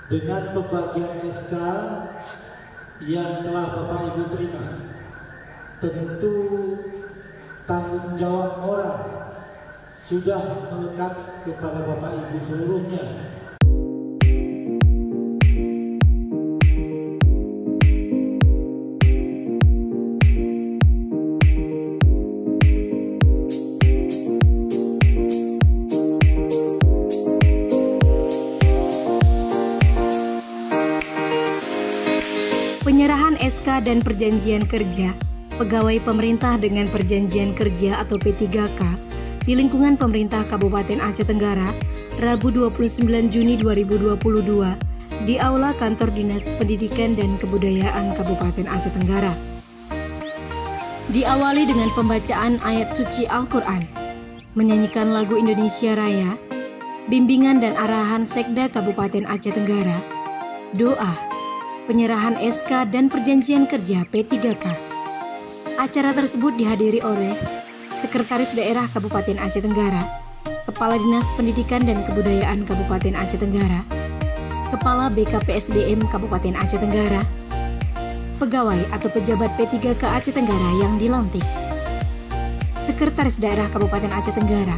dengan pembagian SK yang telah Bapak Ibu terima, tentu tanggung jawab moral sudah melekat kepada Bapak Ibu seluruhnya. Penyerahan SK dan Perjanjian Kerja Pegawai Pemerintah dengan Perjanjian Kerja atau P3K di lingkungan pemerintah Kabupaten Aceh Tenggara, Rabu 29 Juni 2022 di Aula Kantor Dinas Pendidikan dan Kebudayaan Kabupaten Aceh Tenggara. Diawali dengan pembacaan ayat suci Al-Quran, menyanyikan lagu Indonesia Raya, bimbingan dan arahan Sekda Kabupaten Aceh Tenggara, doa, penyerahan SK dan Perjanjian Kerja P3K. Acara tersebut dihadiri oleh Sekretaris Daerah Kabupaten Aceh Tenggara, Kepala Dinas Pendidikan dan Kebudayaan Kabupaten Aceh Tenggara, Kepala BKPSDM Kabupaten Aceh Tenggara, pegawai atau pejabat P3K Aceh Tenggara yang dilantik. Sekretaris Daerah Kabupaten Aceh Tenggara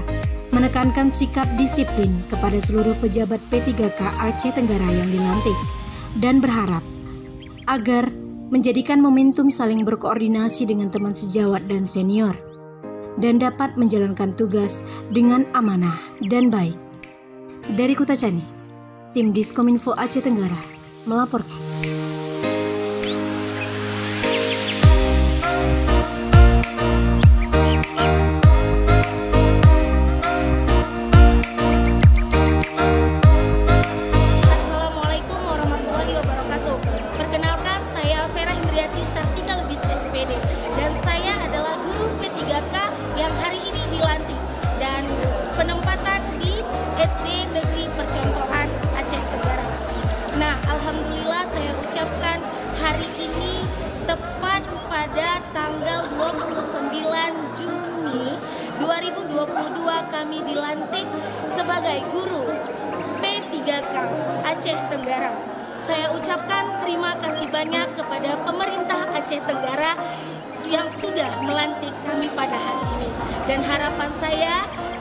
menekankan sikap disiplin kepada seluruh pejabat P3K Aceh Tenggara yang dilantik dan berharap agar menjadikan momentum saling berkoordinasi dengan teman sejawat dan senior dan dapat menjalankan tugas dengan amanah dan baik. Dari Kutacani, tim Diskominfo Aceh Tenggara melaporkan. Dan saya adalah guru P3K yang hari ini dilantik dan penempatan di SD Negeri Percontohan Aceh Tenggara. Nah, alhamdulillah saya ucapkan hari ini tepat pada tanggal 29 Juni 2022 kami dilantik sebagai guru P3K Aceh Tenggara. Saya ucapkan terima kasih banyak kepada pemerintah Aceh Tenggara yang sudah melantik kami pada hari ini. Dan harapan saya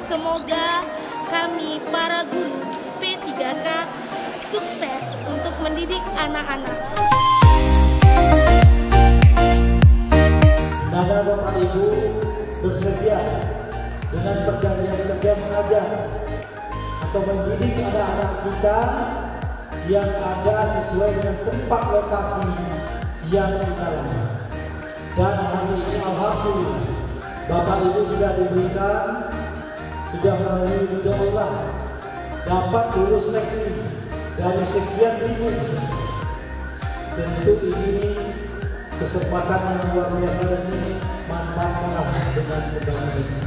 semoga kami para guru P3K sukses untuk mendidik anak-anak. Nada Bapak Ibu bersedia dengan perjanjian kerja mengajar atau mendidik anak-anak kita yang ada sesuai dengan tempat lokasi yang kita lakukan. Dan hari ini alhamdulillah Bapak Ibu sudah diberikan, sudah melalui ridho Allah dapat lulus seleksi dari sekian ribu. Tentu ini kesempatan yang luar biasa ini, manfaatkanlah dengan sebaik-baiknya.